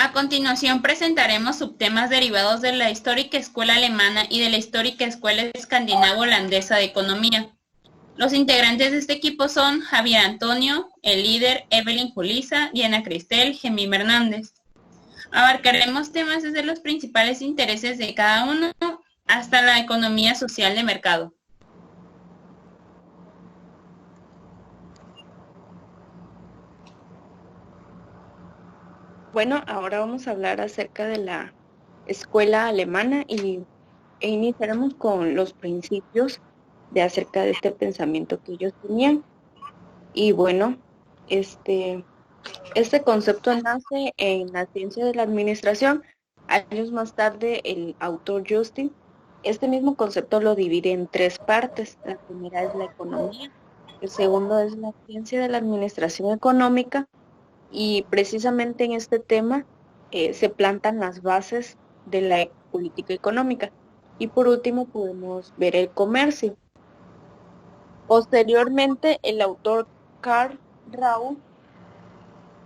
A continuación presentaremos subtemas derivados de la histórica escuela alemana y de la histórica escuela escandinavo-holandesa de economía. Los integrantes de este equipo son Javier Antonio, el líder, Evelyn Julisa, Diana Cristel, Gemma Hernández. Abarcaremos temas desde los principales intereses de cada uno hasta la economía social de mercado. Bueno, ahora vamos a hablar acerca de la escuela alemana e iniciaremos con los principios acerca de este pensamiento que ellos tenían. Y bueno, este concepto nace en la ciencia de la administración. Años más tarde, el autor Justin, este mismo concepto lo divide en tres partes. La primera es la economía, el segundo es la ciencia de la administración económica, y precisamente en este tema se plantan las bases de la política económica. Y por último podemos ver el comercio. Posteriormente, el autor Karl Rau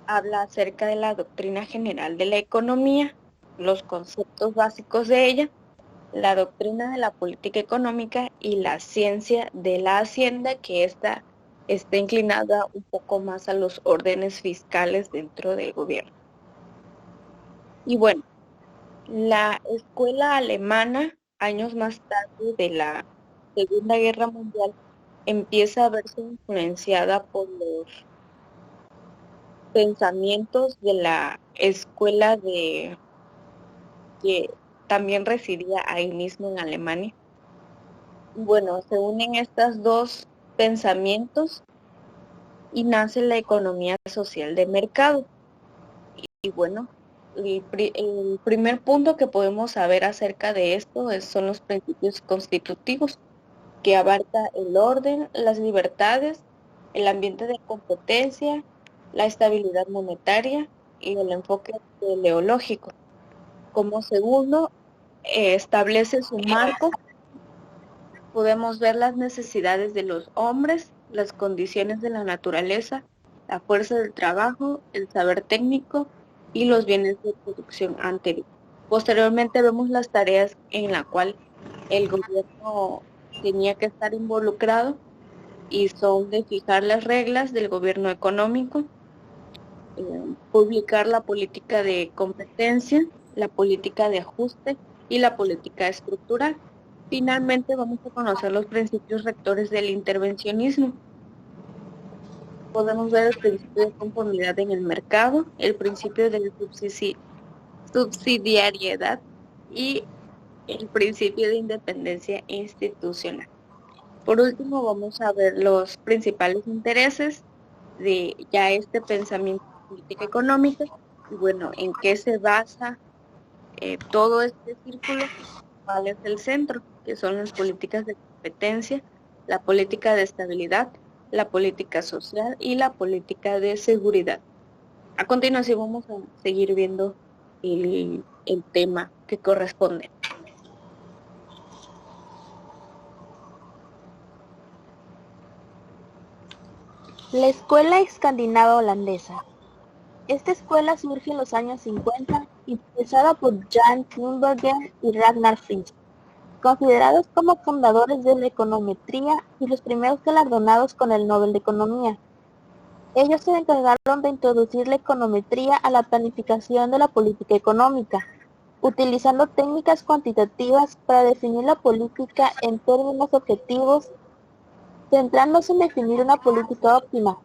habla acerca de la doctrina general de la economía, los conceptos básicos de ella, la doctrina de la política económica y la ciencia de la hacienda, que está inclinada un poco más a los órdenes fiscales dentro del gobierno. Y bueno, la escuela alemana, años más tarde de la Segunda Guerra Mundial, empieza a verse influenciada por los pensamientos de la escuela que también residía ahí mismo en Alemania. Bueno, se unen estos dos pensamientos y nace la economía social de mercado. Y bueno, el primer punto que podemos saber acerca de esto son los principios constitutivos, que abarca el orden, las libertades, el ambiente de competencia, la estabilidad monetaria y el enfoque teleológico. Como segundo, establece su marco. Podemos ver las necesidades de los hombres, las condiciones de la naturaleza, la fuerza del trabajo, el saber técnico y los bienes de producción anterior. Posteriormente vemos las tareas en las cuales el gobierno tenía que estar involucrado, y son de fijar las reglas del gobierno económico, publicar la política de competencia, la política de ajuste y la política estructural. Finalmente vamos a conocer los principios rectores del intervencionismo. Podemos ver el principio de conformidad en el mercado, el principio de subsidiariedad y el principio de independencia institucional. Por último, vamos a ver los principales intereses de ya este pensamiento de política económica y bueno, en qué se basa todo este círculo, cuál es el centro, que son las políticas de competencia, la política de estabilidad, la política social y la política de seguridad. A continuación vamos a seguir viendo el tema que corresponde. La escuela escandinava holandesa. Esta escuela surge en los años 50, impulsada por Jan Tinbergen y Ragnar Frisch, considerados como fundadores de la econometría y los primeros galardonados con el Nobel de Economía. Ellos se encargaron de introducir la econometría a la planificación de la política económica, utilizando técnicas cuantitativas para definir la política en términos objetivos, centrándose en definir una política óptima,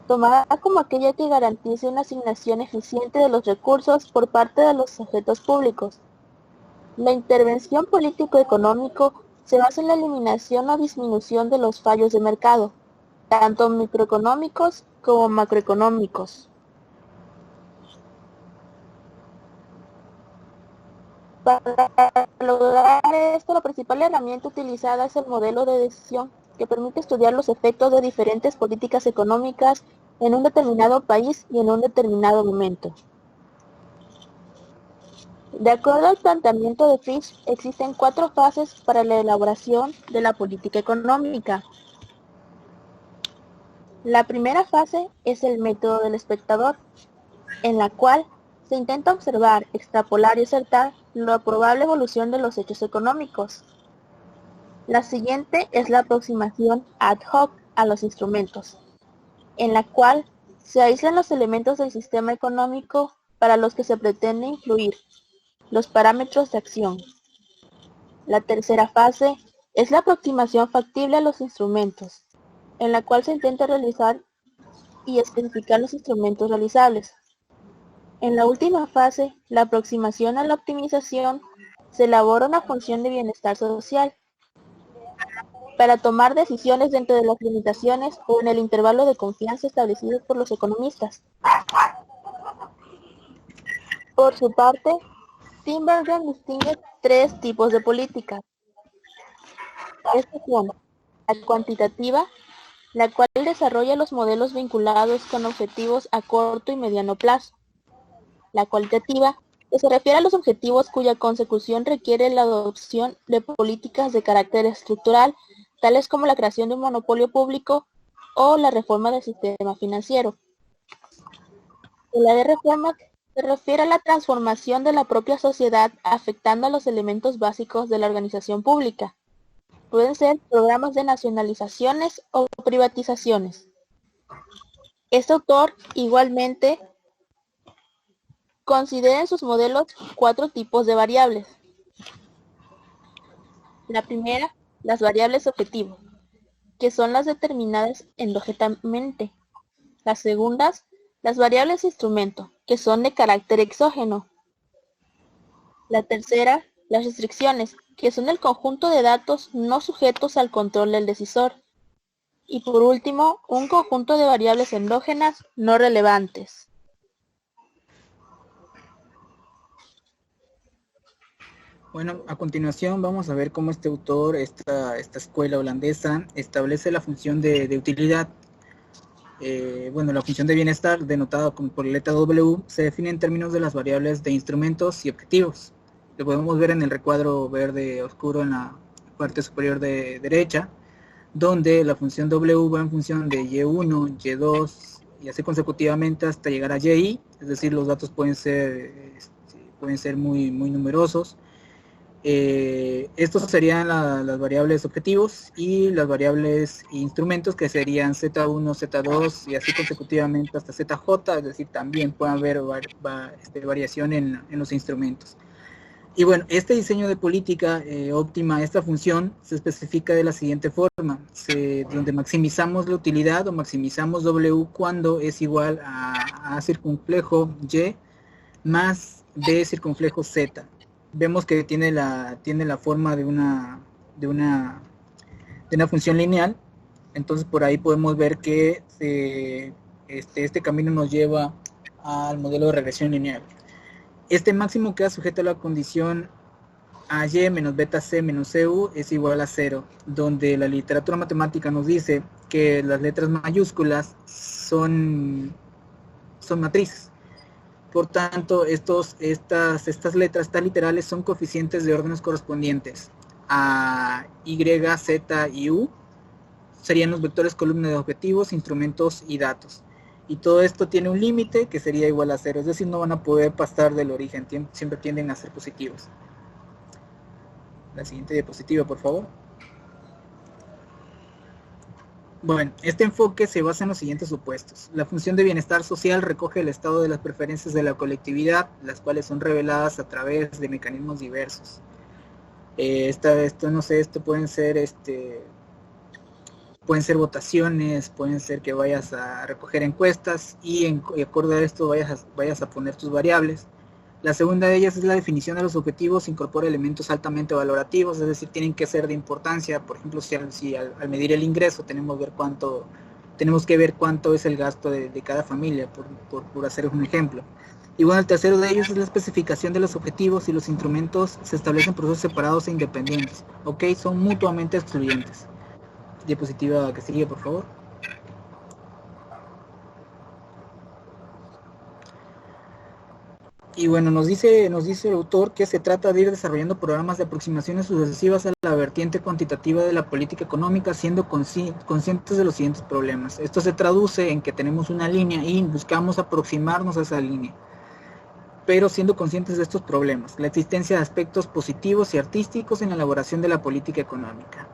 tomada como aquella que garantice una asignación eficiente de los recursos por parte de los sujetos públicos. La intervención político-económico se basa en la eliminación o disminución de los fallos de mercado, tanto microeconómicos como macroeconómicos. Para lograr esto, la principal herramienta utilizada es el modelo de decisión, que permite estudiar los efectos de diferentes políticas económicas en un determinado país y en un determinado momento. De acuerdo al planteamiento de Frisch, existen 4 fases para la elaboración de la política económica. La primera fase es el método del espectador, en la cual Se intenta observar, extrapolar y acertar la probable evolución de los hechos económicos. La siguiente es la aproximación ad hoc a los instrumentos, en la cual se aíslan los elementos del sistema económico para los que se pretende influir, los parámetros de acción. La tercera fase es la aproximación factible a los instrumentos, en la cual se intenta realizar y especificar los instrumentos realizables. En la última fase, la aproximación a la optimización, se elabora una función de bienestar social para tomar decisiones dentro de las limitaciones o en el intervalo de confianza establecidos por los economistas. Por su parte, Tinbergen distingue tres tipos de políticas. Estas son la cuantitativa, la cual desarrolla los modelos vinculados con objetivos a corto y mediano plazo. La cualitativa, que se refiere a los objetivos cuya consecución requiere la adopción de políticas de carácter estructural, tales como la creación de un monopolio público o la reforma del sistema financiero. La de reforma se refiere a la transformación de la propia sociedad afectando a los elementos básicos de la organización pública. Pueden ser programas de nacionalizaciones o privatizaciones. Este autor igualmente considera en sus modelos 4 tipos de variables. La primera, las variables objetivo, que son las determinadas endógenamente. Las segundas, las variables instrumento, que son de carácter exógeno. La tercera, las restricciones, que son el conjunto de datos no sujetos al control del decisor. Y por último, un conjunto de variables endógenas no relevantes. Bueno, a continuación vamos a ver cómo este autor, esta escuela holandesa, establece la función de utilidad. La función de bienestar, denotada por la letra W, se define en términos de las variables de instrumentos y objetivos. Lo podemos ver en el recuadro verde oscuro en la parte superior de derecha, donde la función W va en función de Y1, Y2 y así consecutivamente hasta llegar a Y, es decir, los datos pueden ser muy numerosos. Estos serían las variables objetivos y las variables instrumentos, que serían Z1, Z2 y así consecutivamente hasta ZJ, es decir, también puede haber variación en los instrumentos. Y bueno, este diseño de política óptima, esta función se especifica de la siguiente forma, donde maximizamos la utilidad o maximizamos W cuando es igual a A circunflejo Y más B circunflejo Z. Vemos que tiene la forma de una función lineal, entonces por ahí podemos ver que este camino nos lleva al modelo de regresión lineal. Este máximo queda sujeto a la condición AY menos beta C menos CU es igual a 0, donde la literatura matemática nos dice que las letras mayúsculas son matrices. Por tanto, estas letras, estas literales, son coeficientes de órdenes correspondientes a Y, Z y U. Serían los vectores columna de objetivos, instrumentos y datos. Y todo esto tiene un límite que sería igual a 0, es decir, no van a poder pasar del origen, siempre tienden a ser positivos. La siguiente diapositiva, por favor. Bueno, este enfoque se basa en los siguientes supuestos. La función de bienestar social recoge el estado de las preferencias de la colectividad, las cuales son reveladas a través de mecanismos diversos. Esto pueden ser votaciones, pueden ser que vayas a recoger encuestas y acorde a esto vayas a poner tus variables. La segunda de ellas es la definición de los objetivos, incorpora elementos altamente valorativos, es decir, tienen que ser de importancia. Por ejemplo, si al medir el ingreso tenemos que ver cuánto es el gasto de cada familia, por hacer un ejemplo. Y bueno, el tercero de ellos es la especificación de los objetivos, y los instrumentos se establecen procesos separados e independientes, ¿ok? Son mutuamente excluyentes. Diapositiva que sigue, por favor. Y bueno, nos dice el autor que se trata de ir desarrollando programas de aproximaciones sucesivas a la vertiente cuantitativa de la política económica, siendo conscientes de los siguientes problemas. Esto se traduce en que tenemos una línea y buscamos aproximarnos a esa línea. pero siendo conscientes de estos problemas, la existencia de aspectos positivos y artísticos en la elaboración de la política económica,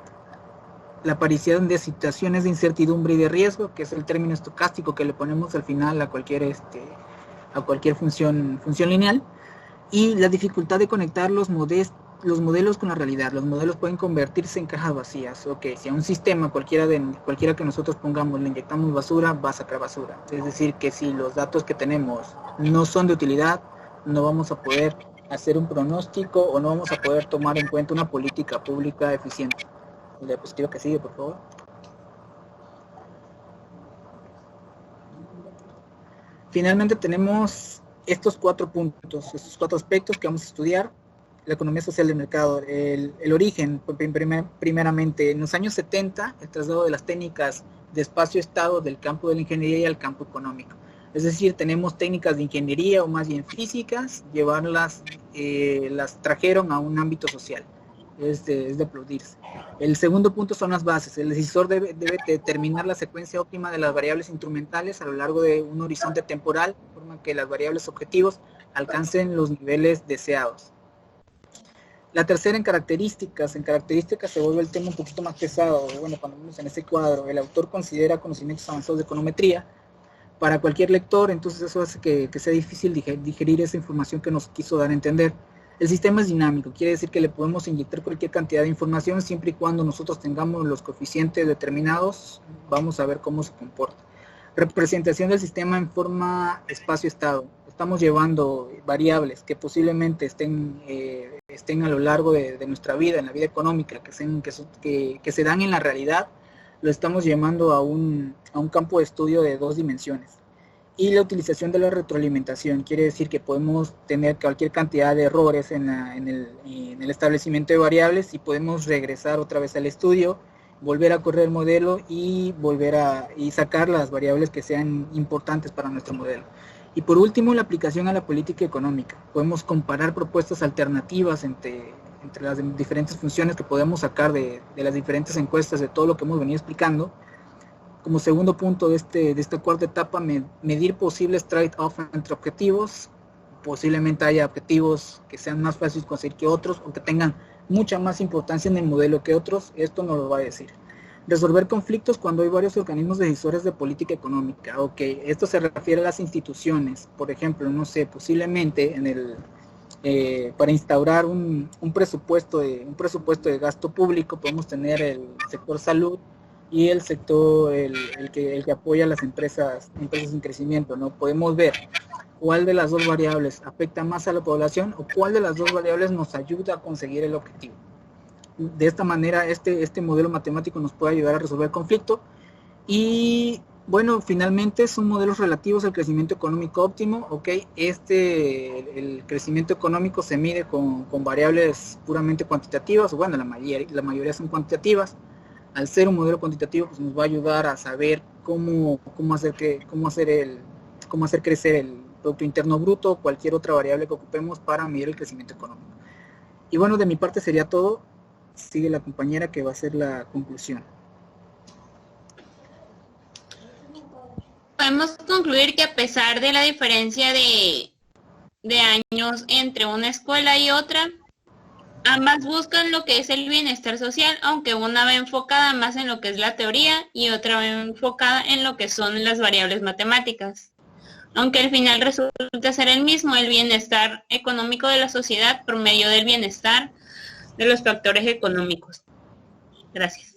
la aparición de situaciones de incertidumbre y de riesgo, que es el término estocástico que le ponemos al final a cualquier función lineal, y la dificultad de conectar los modelos con la realidad. Los modelos pueden convertirse en cajas vacías. Ok, si a un sistema cualquiera que nosotros pongamos le inyectamos basura, va a sacar basura. Es decir, que si los datos que tenemos no son de utilidad, no vamos a poder hacer un pronóstico o no vamos a poder tomar en cuenta una política pública eficiente. La diapositiva que sigue, por favor. Finalmente tenemos estos 4 puntos, estos 4 aspectos que vamos a estudiar. La economía social del mercado, el origen, primeramente, en los años 70, el traslado de las técnicas de espacio-estado del campo de la ingeniería al campo económico. Es decir, tenemos técnicas de ingeniería o más bien físicas, las trajeron a un ámbito social. Es de aplaudirse. El segundo punto son las bases. El decisor debe determinar la secuencia óptima de las variables instrumentales a lo largo de un horizonte temporal, de forma que las variables objetivos alcancen los niveles deseados. La tercera, en características se vuelve el tema un poquito más pesado. Bueno, cuando vemos en este cuadro, el autor considera conocimientos avanzados de econometría para cualquier lector, entonces eso hace que sea difícil digerir esa información que nos quiso dar a entender. El sistema es dinámico, quiere decir que le podemos inyectar cualquier cantidad de información siempre y cuando nosotros tengamos los coeficientes determinados, vamos a ver cómo se comporta. Representación del sistema en forma espacio-estado. Estamos llevando variables que posiblemente estén a lo largo de nuestra vida, en la vida económica, que se dan en la realidad, lo estamos llevando a un campo de estudio de 2 dimensiones. Y la utilización de la retroalimentación, quiere decir que podemos tener cualquier cantidad de errores en el establecimiento de variables y podemos regresar otra vez al estudio, volver a correr el modelo y sacar las variables que sean importantes para nuestro modelo. Y por último, la aplicación a la política económica. Podemos comparar propuestas alternativas entre las diferentes funciones que podemos sacar de las diferentes encuestas, de todo lo que hemos venido explicando. Como segundo punto de esta cuarta etapa, medir posibles trade-off entre objetivos. Posiblemente haya objetivos que sean más fáciles de conseguir que otros o que tengan mucha más importancia en el modelo que otros. Esto nos lo va a decir. Resolver conflictos cuando hay varios organismos decisores de política económica. Ok, esto se refiere a las instituciones. Por ejemplo, no sé, posiblemente para instaurar un presupuesto de gasto público podemos tener el sector salud y el sector el que apoya a las empresas en crecimiento, ¿no? Podemos ver cuál de las 2 variables afecta más a la población o cuál de las 2 variables nos ayuda a conseguir el objetivo. De esta manera este modelo matemático nos puede ayudar a resolver el conflicto. Y bueno, finalmente son modelos relativos al crecimiento económico óptimo. Ok, el crecimiento económico se mide con variables puramente cuantitativas, o bueno, la mayoría son cuantitativas. Al ser un modelo cuantitativo, pues nos va a ayudar a saber cómo hacer crecer el Producto Interno Bruto o cualquier otra variable que ocupemos para medir el crecimiento económico. Y bueno, de mi parte sería todo. Sigue la compañera que va a hacer la conclusión. Podemos concluir que a pesar de la diferencia de años entre una escuela y otra, ambas buscan lo que es el bienestar social, aunque una va enfocada más en lo que es la teoría y otra va enfocada en lo que son las variables matemáticas. Aunque al final resulta ser el mismo, el bienestar económico de la sociedad por medio del bienestar de los factores económicos. Gracias.